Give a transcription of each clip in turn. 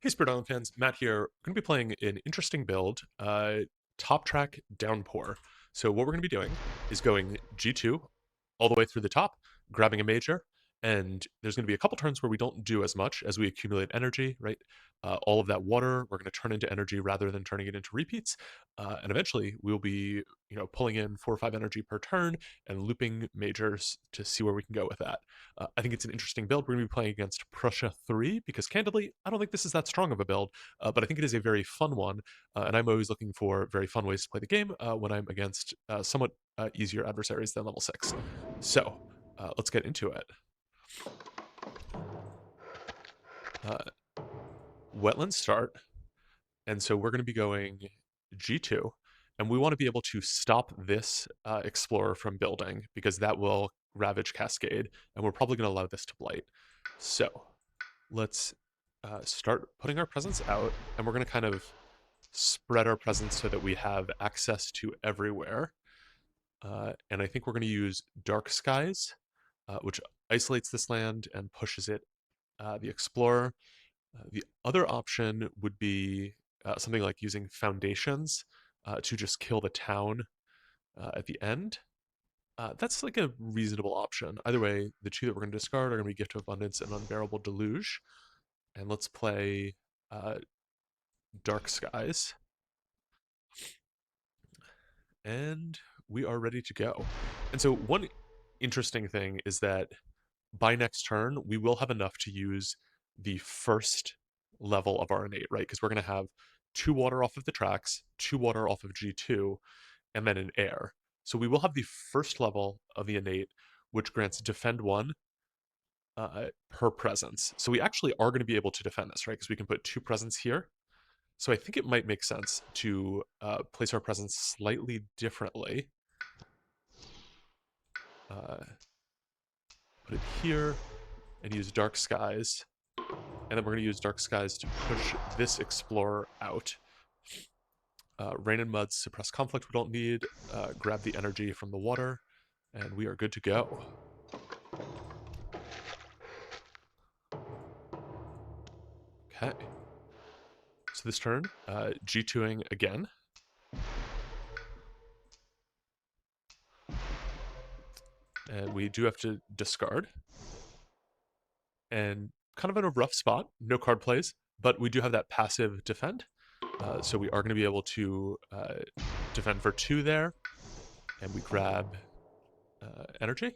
Hey, Spirit Island fans, Matt here. We're going to be playing an interesting build, top track Downpour. So what we're going to be doing is going G2 all the way through the top, grabbing a major, and there's going to be a couple turns where we don't do as much as we accumulate energy, right? All of that water we're going to turn into energy rather than turning it into repeats, and eventually we'll be, pulling in 4 or 5 energy per turn and looping majors to see where we can go with that. I think it's an interesting build. We're going to be playing against Prussia 3 because, candidly, I don't think this is that strong of a build, but I think it is a very fun one, and I'm always looking for very fun ways to play the game when I'm against somewhat easier adversaries than level 6. So, let's get into it. Uh, Wetland start, and so we're going to be going G2, and we want to be able to stop this Explorer from building because that will Ravage Cascade, and we're probably going to allow this to Blight. So, let's start putting our presence out, and we're going to kind of spread our presence so that we have access to everywhere. And I think we're going to use Dark Skies, which isolates this land and pushes it, the Explorer. The other option would be something like using Foundations to just kill the town at the end. That's like a reasonable option. Either way, the two that we're going to discard are going to be Gift of Abundance and Unbearable Deluge. And let's play Dark Skies. And we are ready to go. And so one interesting thing is that by next turn, we will have enough to use the first level of our innate, right? Because we're going to have 2 water off of the tracks, 2 water off of G2, and then an air. So we will have the first level of the innate, which grants defend 1 per presence. So we actually are going to be able to defend this, right? Because we can put 2 presence here. So I think it might make sense to place our presence slightly differently. Put it here and use Dark Skies. And then we're going to use Dark Skies to push this Explorer out. Rain and Mud suppress conflict we don't need. Grab the energy from the water. And we are good to go. Okay. So this turn, G2ing again. And we do have to discard. And kind of in a rough spot, no card plays, but we do have that passive defend. So we are going to be able to defend for 2 there. And we grab energy.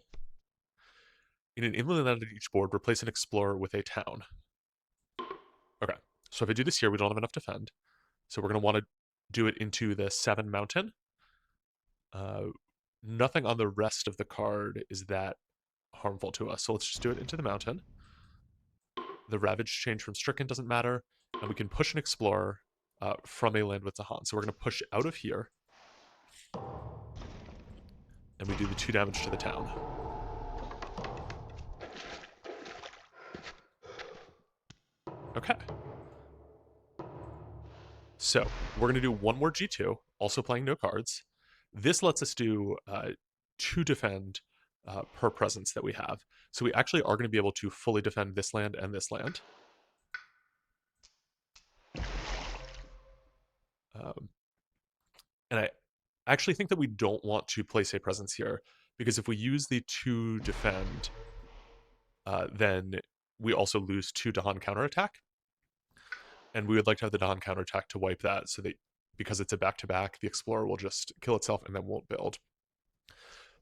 In an inland land at each board, replace an explorer with a town. Okay, so if I do this here, we don't have enough defend. So we're going to want to do it into the 7 mountain. Nothing on the rest of the card is that harmful to us. So let's just do it into the mountain. The Ravage change from Stricken doesn't matter. And we can push an explorer from a land with Zahan. So we're going to push out of here. And we do the 2 damage to the town. Okay. So we're going to do 1 more G2, also playing no cards. This lets us do 2 defend per presence that we have. So we actually are going to be able to fully defend this land and this land. And I actually think that we don't want to place a presence here, because if we use the 2 defend, then we also lose 2 Dahan counterattack. And we would like to have the Dahan counterattack to wipe that, so that because it's a back-to-back, the Explorer will just kill itself and then won't build.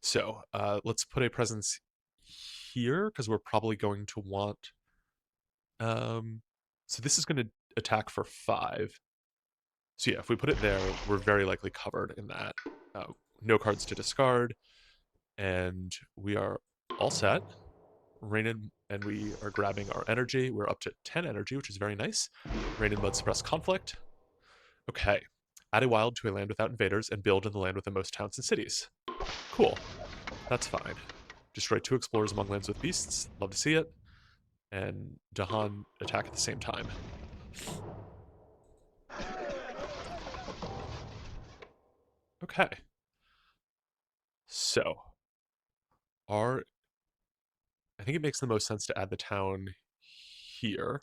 So let's put a presence here, because we're probably going to want... so this is going to attack for 5. So yeah, if we put it there, we're very likely covered in that. No cards to discard, and we are all set. Rain and we are grabbing our energy. We're up to 10 energy, which is very nice. Rain and Mud suppress conflict. Okay. Add a wild to a land without invaders and build in the land with the most towns and cities. Cool. That's fine. Destroy 2 explorers among lands with beasts. Love to see it. And Dahan attack at the same time. Okay. So, I think it makes the most sense to add the town here.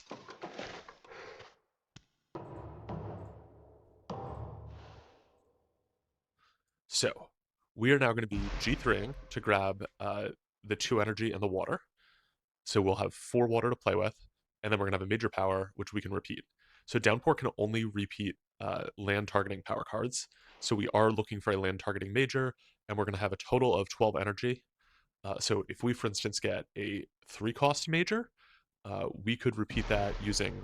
So we are now going to be G3ing to grab the 2 energy and the water. So we'll have 4 water to play with, and then we're going to have a major power, which we can repeat. So Downpour can only repeat land targeting power cards. So we are looking for a land targeting major, and we're going to have a total of 12 energy. So if we, for instance, get a 3-cost major, we could repeat that using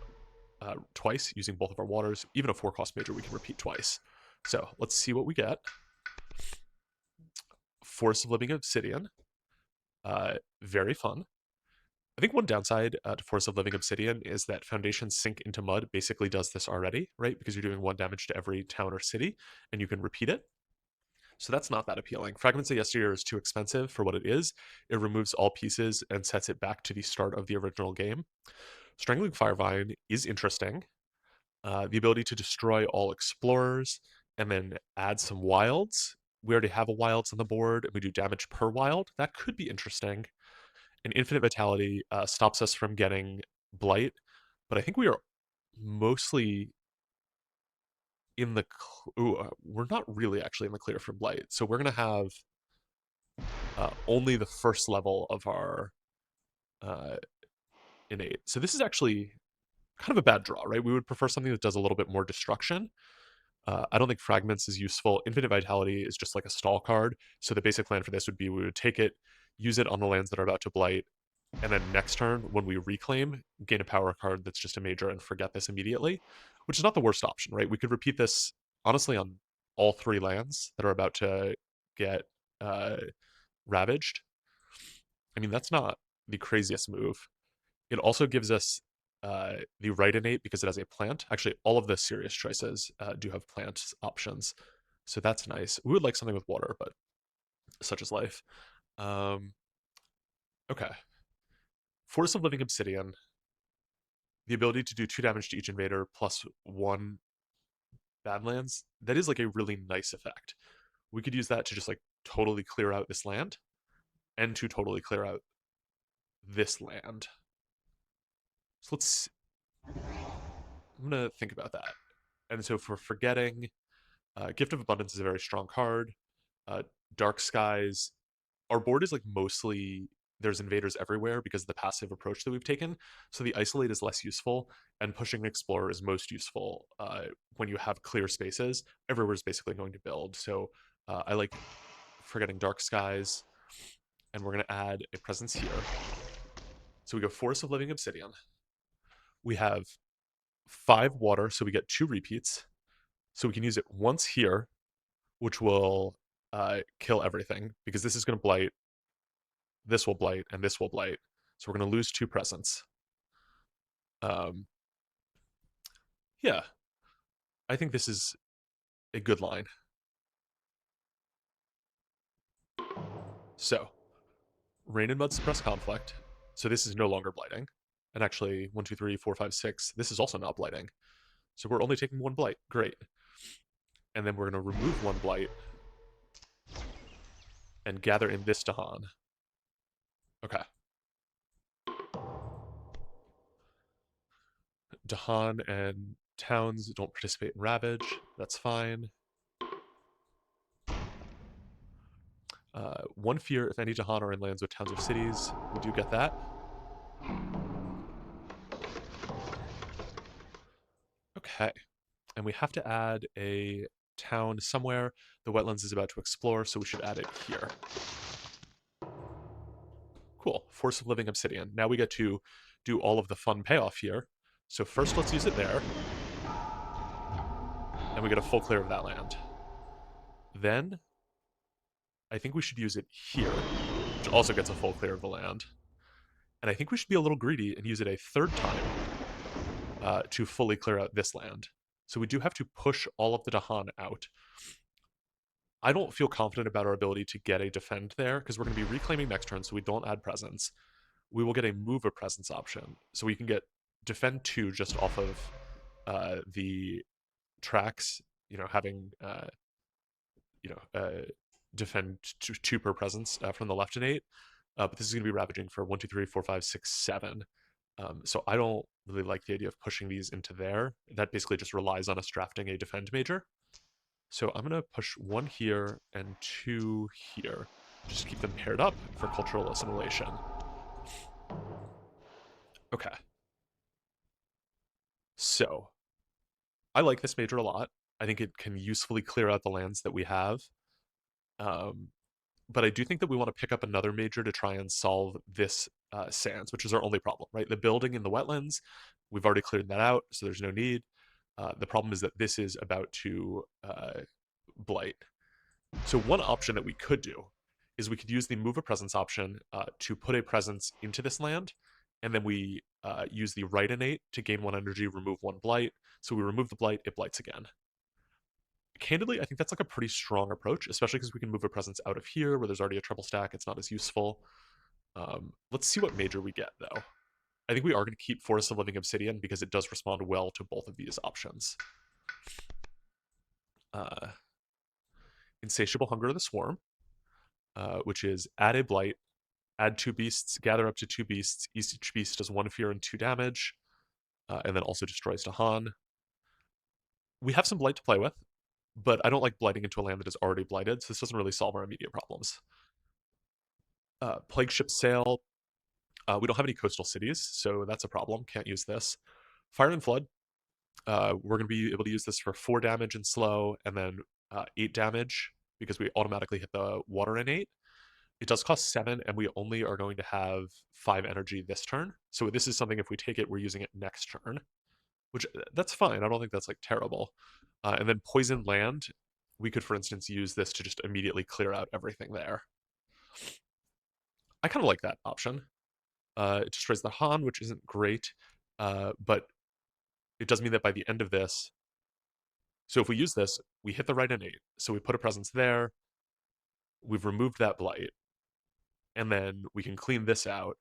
twice, using both of our waters. Even a 4-cost major, we can repeat twice. So let's see what we get. Force of Living Obsidian. Very fun. I think one downside to Force of Living Obsidian is that Foundation Sink into Mud basically does this already, right? Because you're doing 1 damage to every town or city, and you can repeat it. So that's not that appealing. Fragments of Yesteryear is too expensive for what it is. It removes all pieces and sets it back to the start of the original game. Strangling Firevine is interesting. The ability to destroy all explorers and then add some wilds. We already have a wilds on the board, and we do damage per wild. That could be interesting. And Infinite Vitality stops us from getting Blight, but I think we are mostly in the we're not really actually in the clear for Blight. So we're going to have only the first level of our uh, innate. So this is actually kind of a bad draw, right? We would prefer something that does a little bit more destruction. I don't think Fragments is useful. Infinite Vitality is just like a stall card. So the basic plan for this would be we would take it, use it on the lands that are about to Blight, and then next turn, when we reclaim, gain a power card that's just a major and forget this immediately, which is not the worst option, right? We could repeat this, honestly, on all 3 lands that are about to get uh, ravaged. I mean, that's not the craziest move. It also gives us the right innate because it has a plant. Actually, all of the serious choices do have plant options. So that's nice. We would like something with water, but such is life. Okay. Force of Living Obsidian. The ability to do 2 damage to each invader plus 1 Badlands. That is like a really nice effect. We could use that to just like totally clear out this land and to totally clear out this land. So I'm going to think about that. And so for forgetting, Gift of Abundance is a very strong card. Uh, Dark Skies, our board is like mostly there's invaders everywhere because of the passive approach that we've taken. So the isolate is less useful, and pushing explorer is most useful when you have clear spaces. Everywhere is basically going to build. So I like forgetting Dark Skies, and we're going to add a presence here. So we go Force of Living Obsidian. We have 5 water, so we get 2 repeats. So we can use it once here, which will kill everything because this is going to blight, this will blight, and this will blight. So we're going to lose 2 presence. Yeah, I think this is a good line. So, Rain and Mud suppress conflict. So this is no longer blighting. And actually, 1, 2, 3, 4, 5, 6. This is also not blighting. So we're only taking 1 blight. Great. And then we're going to remove 1 blight and gather in this Dahan. Okay. Dahan and towns don't participate in Ravage. That's fine. 1 fear if any Dahan are in lands with towns or cities. We do get that. Okay. And we have to add a town somewhere. The wetlands is about to explore, so we should add it here. Cool. Force of Living Obsidian. Now we get to do all of the fun payoff here. So first let's use it there. And we get a full clear of that land. Then I think we should use it here, which also gets a full clear of the land. And I think we should be a little greedy and use it a 3rd time to fully clear out this land. So we do have to push all of the Dahan out. I don't feel confident about our ability to get a defend there because we're going to be reclaiming next turn, so we don't add presence. We will get a move a presence option, so we can get defend 2 just off of the tracks. You know, having defend 2 per presence from the left innate. But this is going to be ravaging for 1, 2, 3, 4, 5, 6, 7. So I don't really like the idea of pushing these into there. That basically just relies on us drafting a defend major. So I'm going to push 1 here and 2 here. Just to keep them paired up for cultural assimilation. Okay. So I like this major a lot. I think it can usefully clear out the lands that we have. Um, but I do think that we want to pick up another major to try and solve this sands, which is our only problem, right? The building in the wetlands, we've already cleared that out, so there's no need. The problem is that this is about to blight. So one option that we could do is we could use the move a presence option to put a presence into this land, and then we use the right innate to gain 1 energy, remove 1 blight. So we remove the blight, it blights again. Candidly, I think that's like a pretty strong approach, especially because we can move a presence out of here where there's already a triple stack. It's not as useful. Let's see what major we get, though. I think we are going to keep Forest of Living Obsidian because it does respond well to both of these options. Insatiable Hunger of the Swarm, which is add a blight, add 2 beasts, gather up to 2 beasts. Each beast does 1 fear and 2 damage, and then also destroys Dahan. We have some blight to play with, but I don't like blighting into a land that is already blighted, so this doesn't really solve our immediate problems. Plague Ship Sail. We don't have any coastal cities, so that's a problem. Can't use this. Fire and Flood. We're going to be able to use this for 4 damage and slow, and then 8 damage because we automatically hit the water innate. It does cost 7, and we only are going to have 5 energy this turn. So this is something, if we take it, we're using it next turn, which that's fine. I don't think that's like terrible. And then Poison Land, we could, for instance, use this to just immediately clear out everything there. I kind of like that option. It destroys the Han, which isn't great, but it does mean that by the end of this, so if we use this, we hit the right innate. So we put a presence there, we've removed that blight, and then we can clean this out,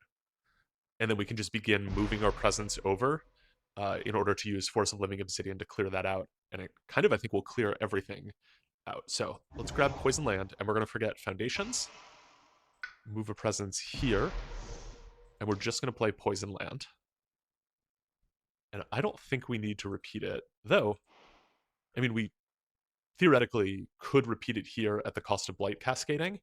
and then we can just begin moving our presence over in order to use Force of Living Obsidian to clear that out, and it kind of, I think, will clear everything out. So let's grab Poison Land, and we're going to forget Foundations, move a presence here, and we're just going to play Poison Land. And I don't think we need to repeat it, though. I mean, we theoretically could repeat it here at the cost of Blight cascading,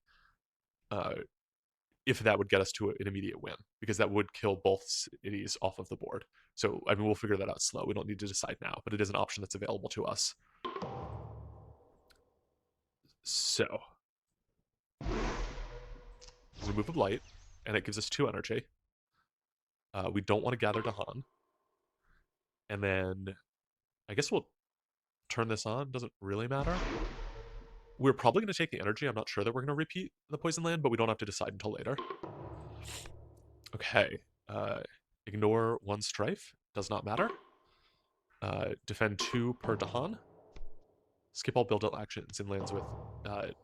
if that would get us to an immediate win, because that would kill both cities off of the board. So, I mean, we'll figure that out slow. We don't need to decide now, but it is an option that's available to us. So, remove a Blight, and it gives us 2 energy. We don't want to gather Dahan. And then, I guess we'll turn this on. Doesn't really matter. We're probably going to take the energy. I'm not sure that we're going to repeat the Poison Land, but we don't have to decide until later. Okay. Ignore 1 Strife. Does not matter. Defend 2 per Dahan. Skip all build-up actions in lands with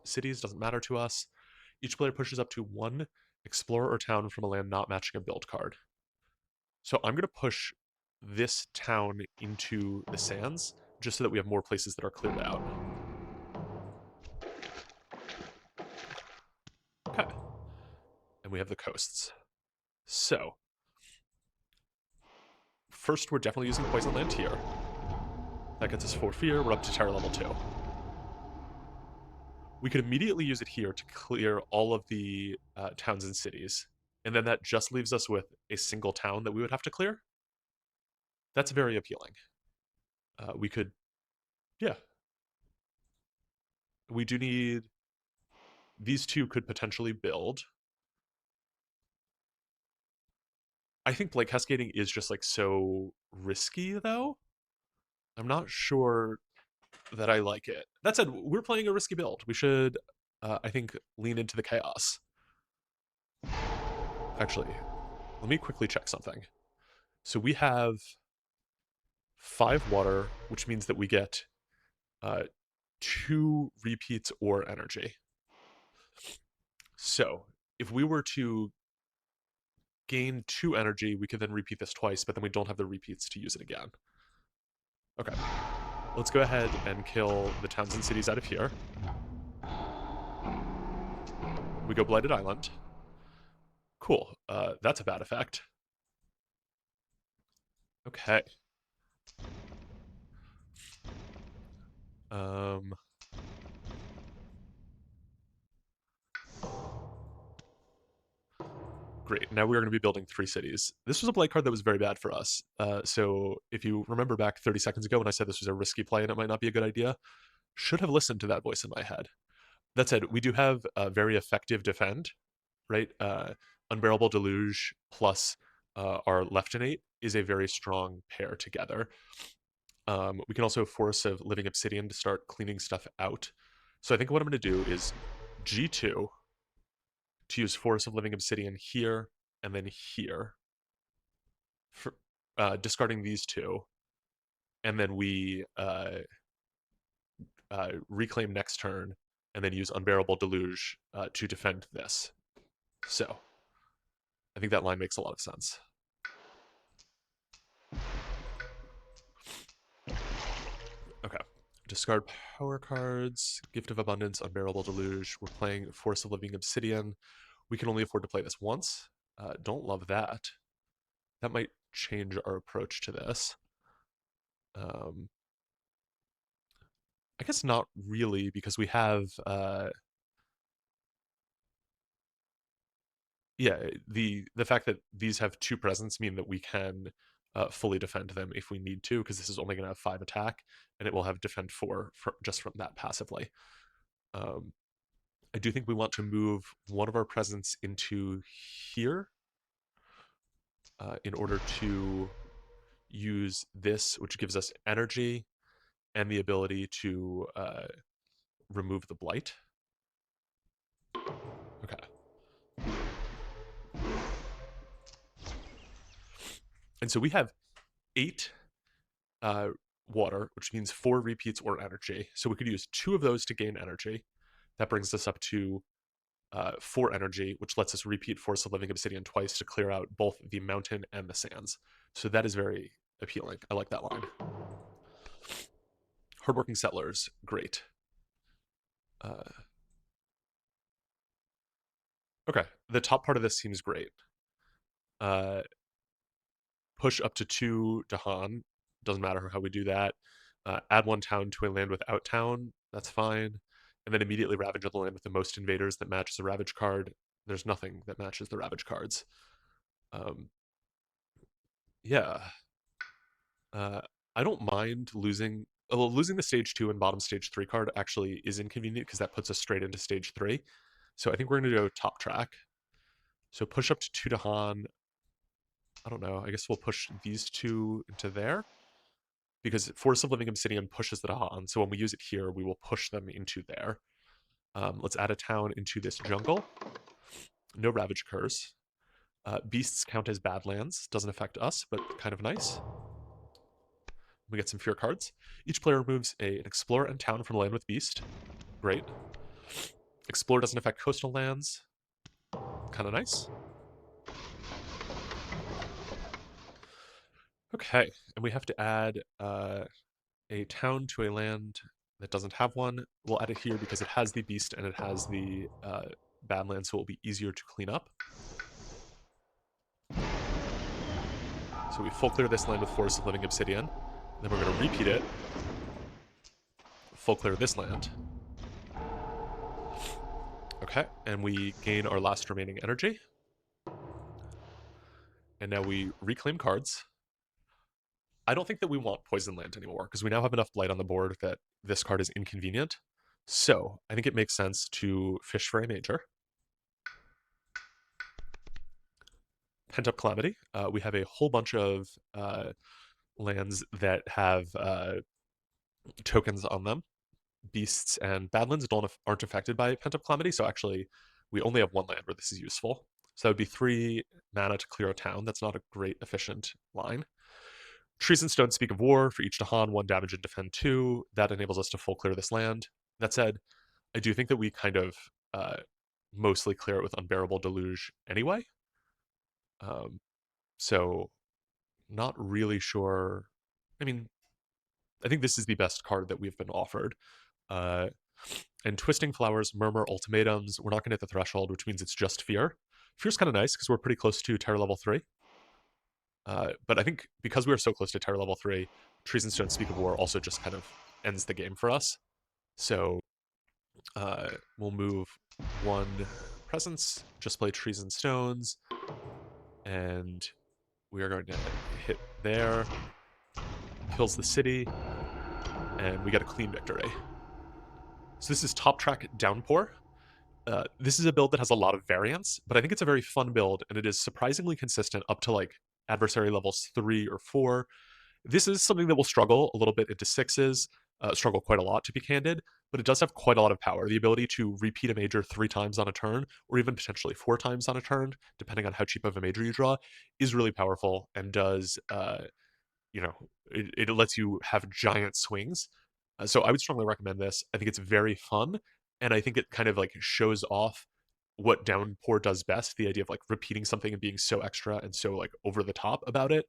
cities. Doesn't matter to us. Each player pushes up to 1 explorer or town from a land not matching a build card. So I'm going to push this town into the sands, just so that we have more places that are cleared out. Okay. And we have the coasts. So, first we're definitely using Poison Land here. That gets us 4 fear, we're up to terror level 2. We could immediately use it here to clear all of the towns and cities, and then that just leaves us with a single town that we would have to clear. That's very appealing. We could, yeah. We do need, these 2 could potentially build. I think Blight Cascading is just like so risky, though. I'm not sure that I like it. That said, we're playing a risky build. We should, I think, lean into the chaos. Actually, let me quickly check something. So we have 5 water, which means that we get 2 repeats or energy. So if we were to gain 2 energy, we could then repeat this twice, but then we don't have the repeats to use it again. Okay. Let's go ahead and kill the towns and cities out of here. We go Blighted Island. Cool. That's a bad effect. Okay. Great. Now we're going to be building 3 cities. This was a blight card that was very bad for us. So if you remember back 30 seconds ago when I said this was a risky play and it might not be a good idea, should have listened to that voice in my head. That said, we do have a very effective defend, right? Unbearable Deluge plus our left innate is a very strong pair together. We can also force of Living Obsidian to start cleaning stuff out. So I think what I'm going to do is G2 to use Force of Living Obsidian here and then here, for, discarding these two, and then we reclaim next turn, and then use Unbearable Deluge to defend this. So I think that line makes a lot of sense. Okay. Discard power cards, Gift of Abundance, Unbearable Deluge. We're playing Force of Living Obsidian. We can only afford to play this once. Don't love that. That might change our approach to this. I guess not really, because we have the fact that these have 2 presence mean that we can fully defend them if we need to, because this is only going to have 5 attack, and it will have defend 4 just from that passively. I do think we want to move one of our presence into here in order to use this, which gives us energy and the ability to remove the blight. Okay. And so we have 8 water, which means 4 repeats or energy. So we could use 2 of those to gain energy. That brings us up to 4 energy, which lets us repeat Force of Living Obsidian twice to clear out both the mountain and the sands. So that is very appealing. I like that line. Hardworking Settlers, great. Okay, the top part of this seems great. Push up to 2 Dahan, doesn't matter how we do that. Add 1 town to a land without town, that's fine. And then immediately ravage the land with the most invaders that matches the ravage card. There's nothing that matches the ravage cards. Yeah. I don't mind losing. Well, losing the stage 2 and bottom stage 3 card actually is inconvenient because that puts us straight into stage 3. So I think we're going to go top track. So push up to 2 Dahan. I don't know. I guess we'll push these 2 into there, because Force of Living Obsidian pushes the Dahan. So when we use it here, we will push them into there. Let's add a town into this jungle. No Ravage occurs. Beasts count as Badlands. Doesn't affect us, but kind of nice. We get some fear cards. Each player removes an Explorer and town from a land with Beast. Great. Explorer doesn't affect coastal lands. Kind of nice. Okay, and we have to add a town to a land that doesn't have one. We'll add it here because it has the Beast and it has the Badlands, so it will be easier to clean up. So we full clear this land with Force of Living Obsidian. Then we're going to repeat it. Full clear this land. Okay, and we gain our last remaining energy. And now we reclaim cards. I don't think that we want Poison Land anymore, because we now have enough Blight on the board that this card is inconvenient. So I think it makes sense to fish for a major. Pent-up Calamity. We have a whole bunch of lands that have tokens on them. Beasts and Badlands aren't affected by Pent-up Calamity, so actually we only have 1 land where this is useful. So that would be 3 mana to clear a town. That's not a great efficient line. Trees and Stones speak of war. For each Dahan, 1 damage and defend 2. That enables us to full clear this land. That said, I do think that we kind of mostly clear it with Unbearable Deluge anyway. So not really sure. I mean, I think this is the best card that we've been offered. And Twisting Flowers, Murmur, Ultimatums. We're not going to hit the threshold, which means it's just Fear. Fear's kind of nice because we're pretty close to Terror level 3. But I think because we are so close to Terror level 3, Trees and Stones Speak of War also just kind of ends the game for us. So we'll move 1 presence, just play trees and stones, and we are going to hit there, kills the city, and we get a clean victory. So this is top track Downpour. This is a build that has a lot of variance, but I think it's a very fun build, and it is surprisingly consistent up to like adversary levels 3 or 4. This is something that will struggle a little bit into 6s, struggle quite a lot to be candid, but it does have quite a lot of power. The ability to repeat a major 3 times on a turn, or even potentially 4 times on a turn, depending on how cheap of a major you draw, is really powerful and does you know, it lets you have giant swings. So I would strongly recommend this. I think it's very fun, and I think it kind of like shows off what Downpour does best, the idea of like repeating something and being so extra and so like over the top about it.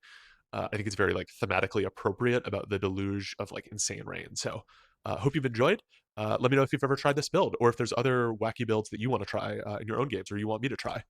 I think it's very like thematically appropriate about the deluge of like insane rain. So hope you've enjoyed. Let me know if you've ever tried this build or if there's other wacky builds that you want to try in your own games or you want me to try.